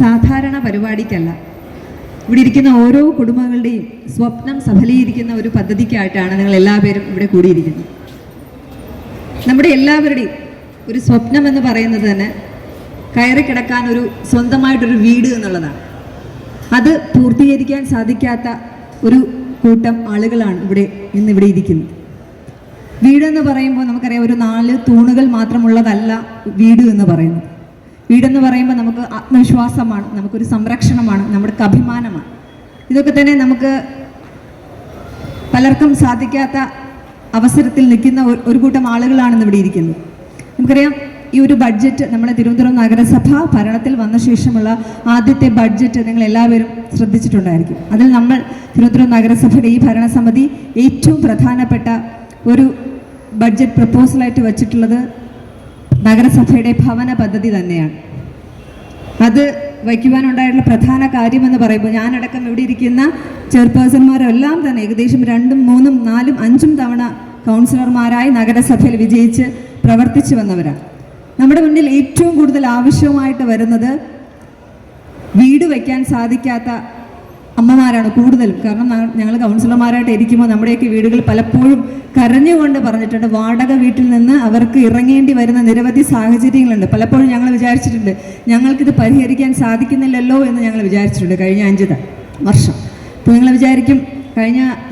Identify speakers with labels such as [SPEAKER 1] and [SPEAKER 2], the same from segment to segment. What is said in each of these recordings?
[SPEAKER 1] സാധാരണ പരിപാടിക്കല്ല, ഇവിടെ ഇരിക്കുന്ന ഓരോ കുടുംബങ്ങളുടെയും സ്വപ്നം സഫലീകരിക്കുന്ന ഒരു പദ്ധതിക്കായിട്ടാണ് നിങ്ങൾ എല്ലാവരും ഇവിടെ കൂടിയിരിക്കുന്നത്. നമ്മുടെ എല്ലാവരുടെയും ഒരു സ്വപ്നം എന്ന് പറയുന്നത് തന്നെ കയറി കിടക്കാൻ ഒരു സ്വന്തമായിട്ടൊരു വീട് എന്നുള്ളതാണ്. അത് പൂർത്തീകരിക്കാൻ സാധിക്കാത്ത ഒരു കൂട്ടം ആളുകളാണ് ഇന്നിവിടെ ഇരിക്കുന്നത്. വീടെന്ന് പറയുമ്പോൾ നമുക്കറിയാം, ഒരു 4 തൂണുകൾ മാത്രമുള്ളതല്ല വീട് എന്ന് പറയുന്നത്. വീടെന്ന് പറയുമ്പോൾ നമുക്ക് ആത്മവിശ്വാസമാണ്, നമുക്കൊരു സംരക്ഷണമാണ്, നമ്മുടെ അഭിമാനമാണ്. ഇതൊക്കെ തന്നെ നമുക്ക് പലർക്കും സാധിക്കാത്ത അവസരത്തിൽ നിൽക്കുന്ന ഒരു കൂട്ടം ആളുകളാണ് ഇവിടെ ഇരിക്കുന്നത്. നമുക്കറിയാം, ഈ ഒരു ബഡ്ജറ്റ് നമ്മുടെ തിരുവനന്തപുരം നഗരസഭ ഭരണത്തിൽ വന്ന ശേഷമുള്ള ആദ്യത്തെ ബഡ്ജറ്റ് നിങ്ങൾ എല്ലാവരും ശ്രദ്ധിച്ചിട്ടുണ്ടായിരിക്കും. അതിൽ നമ്മൾ തിരുവനന്തപുരം നഗരസഭയുടെ ഈ ഭരണസമിതി ഏറ്റവും പ്രധാനപ്പെട്ട ഒരു ബഡ്ജറ്റ് പ്രപ്പോസലായിട്ട് വച്ചിട്ടുള്ളത് നഗരസഭയുടെ ഭവന പദ്ധതി തന്നെയാണ്. അത് വയ്ക്കുവാനുണ്ടായിട്ടുള്ള പ്രധാന കാര്യമെന്ന് പറയുമ്പോൾ ഞാനടക്കം ഇവിടെ ഇരിക്കുന്ന ചെയർപേഴ്സൺമാരെല്ലാം തന്നെ ഏകദേശം 2, 3, 4, 5 തവണ കൗൺസിലർമാരായി നഗരസഭയിൽ വിജയിച്ച് പ്രവർത്തിച്ചു വന്നവരാണ്. നമ്മുടെ മുന്നിൽ ഏറ്റവും കൂടുതൽ ആവശ്യമായിട്ട് വരുന്നത് വീട് വയ്ക്കാൻ സാധിക്കാത്ത അമ്മമാരാണ് കൂടുതലും. കാരണം ഞങ്ങൾ കൗൺസിലർമാരായിട്ട് ഇരിക്കുമ്പോൾ നമ്മുടെയൊക്കെ വീടുകൾ പലപ്പോഴും കരഞ്ഞുകൊണ്ട് പറഞ്ഞിട്ടുണ്ട്, വാടക വീട്ടിൽ നിന്ന് അവർക്ക് ഇറങ്ങേണ്ടി വരുന്ന നിരവധി സാഹചര്യങ്ങളുണ്ട്. പലപ്പോഴും ഞങ്ങൾ വിചാരിച്ചിട്ടുണ്ട്, ഞങ്ങൾക്കിത് പരിഹരിക്കാൻ സാധിക്കുന്നില്ലല്ലോ എന്ന് ഞങ്ങൾ വിചാരിച്ചിട്ടുണ്ട് കഴിഞ്ഞ 5 വർഷം. അപ്പോൾ നിങ്ങൾ വിചാരിക്കും,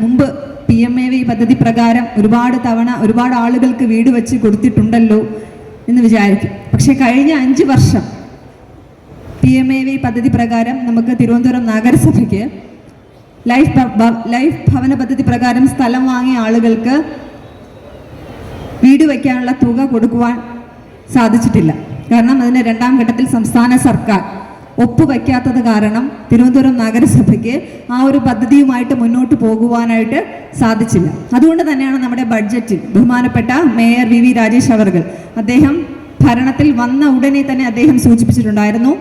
[SPEAKER 1] മുമ്പ് PMAY പദ്ധതി പ്രകാരം ഒരുപാട് തവണ ഒരുപാട് ആളുകൾക്ക് വീട് വെച്ച് കൊടുത്തിട്ടുണ്ടല്ലോ എന്ന് വിചാരിക്കും. പക്ഷേ കഴിഞ്ഞ 5 വർഷം PMAY പദ്ധതി പ്രകാരം നമുക്ക് തിരുവനന്തപുരം നഗരസഭയ്ക്ക് ലൈഫ് ഭവന പദ്ധതി പ്രകാരം സ്ഥലം വാങ്ങിയ ആളുകൾക്ക് വീട് വയ്ക്കാനുള്ള തുക കൊടുക്കുവാൻ സാധിച്ചിട്ടില്ല. കാരണം അതിന് 2ാം ഘട്ടത്തിൽ സംസ്ഥാന സർക്കാർ ഒപ്പുവയ്ക്കാത്തത് കാരണം തിരുവനന്തപുരം നഗരസഭയ്ക്ക് ആ ഒരു പദ്ധതിയുമായിട്ട് മുന്നോട്ട് പോകുവാനായിട്ട് സാധിച്ചില്ല. അതുകൊണ്ട് തന്നെയാണ് നമ്മുടെ ബഡ്ജറ്റിൽ ബഹുമാനപ്പെട്ട മേയർ VV രാജേഷ് അവർകൾ അദ്ദേഹം ഭരണത്തിൽ വന്ന ഉടനെ തന്നെ അദ്ദേഹം സൂചിപ്പിച്ചിട്ടുണ്ടായിരുന്നു,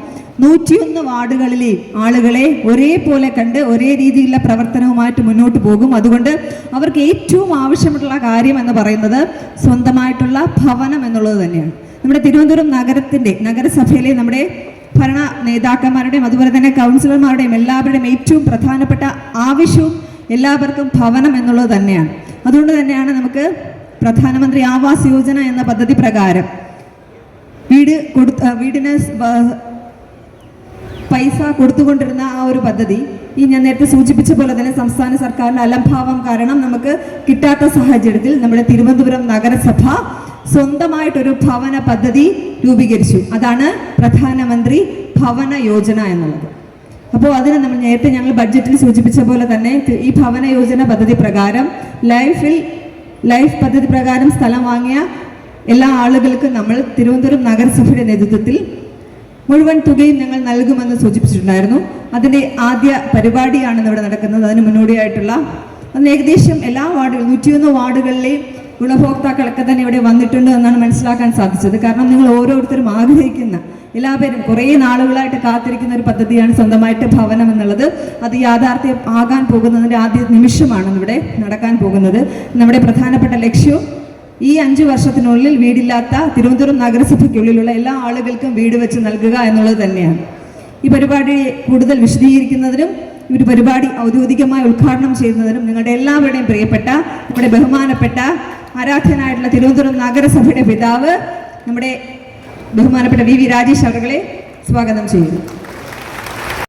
[SPEAKER 1] 101 വാർഡുകളിലെ ആളുകളെ ഒരേപോലെ കണ്ട് ഒരേ രീതിയിലുള്ള പ്രവർത്തനവുമായിട്ട് മുന്നോട്ട് പോകും. അതുകൊണ്ട് അവർക്ക് ഏറ്റവും ആവശ്യമുള്ള കാര്യം എന്ന് പറയുന്നത് സ്വന്തമായിട്ടുള്ള ഭവനം എന്നുള്ളത് തന്നെയാണ്. നമ്മുടെ തിരുവനന്തപുരം നഗരസഭയിലെ നമ്മുടെ ഭരണ നേതാക്കന്മാരുടെയും അതുപോലെ തന്നെ കൗൺസിലർമാരുടെയും എല്ലാവരുടെയും ഏറ്റവും പ്രധാനപ്പെട്ട ആവശ്യവും എല്ലാവർക്കും ഭവനം എന്നുള്ളത് തന്നെയാണ്. അതുകൊണ്ട് തന്നെയാണ് നമുക്ക് പ്രധാനമന്ത്രി ആവാസ് യോജന എന്ന പദ്ധതി പ്രകാരം വീടിന് പൈസ കൊടുത്തുകൊണ്ടിരുന്ന ആ ഒരു പദ്ധതി ഞാൻ നേരത്തെ സൂചിപ്പിച്ച പോലെ തന്നെ സംസ്ഥാന സർക്കാരിന്റെ അലംഭാവം കാരണം നമുക്ക് കിട്ടാത്ത സാഹചര്യത്തിൽ നമ്മുടെ തിരുവനന്തപുരം നഗരസഭ സ്വന്തമായിട്ടൊരു ഭവന പദ്ധതി രൂപീകരിച്ചു. അതാണ് പ്രധാനമന്ത്രി ഭവന യോജന എന്നുള്ളത്. അപ്പോൾ അതിന് നമ്മൾ നേരത്തെ ഞങ്ങൾ ബഡ്ജറ്റിൽ സൂചിപ്പിച്ച പോലെ തന്നെ ഈ ഭവന യോജന പദ്ധതി പ്രകാരം ലൈഫ് പദ്ധതി പ്രകാരം സ്ഥലം വാങ്ങിയ എല്ലാ ആളുകൾക്കും നമ്മൾ തിരുവനന്തപുരം നഗരസഭയുടെ നേതൃത്വത്തിൽ മുഴുവൻ തുകയും ഞങ്ങൾ നൽകുമെന്ന് സൂചിപ്പിച്ചിട്ടുണ്ടായിരുന്നു. അതിൻ്റെ ആദ്യ പരിപാടിയാണ് ഇവിടെ നടക്കുന്നത്. അതിന് മുന്നോടിയായിട്ടുള്ള ഏകദേശം എല്ലാ വാർഡുകളും 101 വാർഡുകളിലെയും ഗുണഭോക്താക്കളൊക്കെ തന്നെ ഇവിടെ വന്നിട്ടുണ്ട് എന്നാണ് മനസ്സിലാക്കാൻ സാധിച്ചത്. കാരണം നിങ്ങൾ ഓരോരുത്തരും ആഗ്രഹിക്കുന്ന എല്ലാവരും കുറേ നാളുകളായിട്ട് കാത്തിരിക്കുന്ന ഒരു പദ്ധതിയാണ് സ്വന്തമായിട്ട് ഭവനം എന്നുള്ളത്. അത് യാഥാർത്ഥ്യം ആകാൻ പോകുന്നതിൻ്റെ ആദ്യ നിമിഷമാണ് ഇവിടെ നടക്കാൻ പോകുന്നത്. നമ്മുടെ പ്രധാനപ്പെട്ട ലക്ഷ്യവും ഈ 5 വർഷത്തിനുള്ളിൽ വീടില്ലാത്ത തിരുവനന്തപുരം നഗരസഭയ്ക്കുള്ളിലുള്ള എല്ലാ ആളുകൾക്കും വീട് വെച്ച് നൽകുക എന്നുള്ളത് തന്നെയാണ്. ഈ പരിപാടി കൂടുതൽ വിശദീകരിക്കുന്നതിനും ഈ ഒരു പരിപാടി ഔദ്യോഗികമായി ഉദ്ഘാടനം ചെയ്യുന്നതിനും നിങ്ങളുടെ എല്ലാവരുടെയും പ്രിയപ്പെട്ട നമ്മുടെ ബഹുമാനപ്പെട്ട ആരാധ്യനായിട്ടുള്ള തിരുവനന്തപുരം നഗരസഭയുടെ പിതാവ് നമ്മുടെ ബഹുമാനപ്പെട്ട VV രാജേഷ് അവരെ സ്വാഗതം ചെയ്യുന്നു.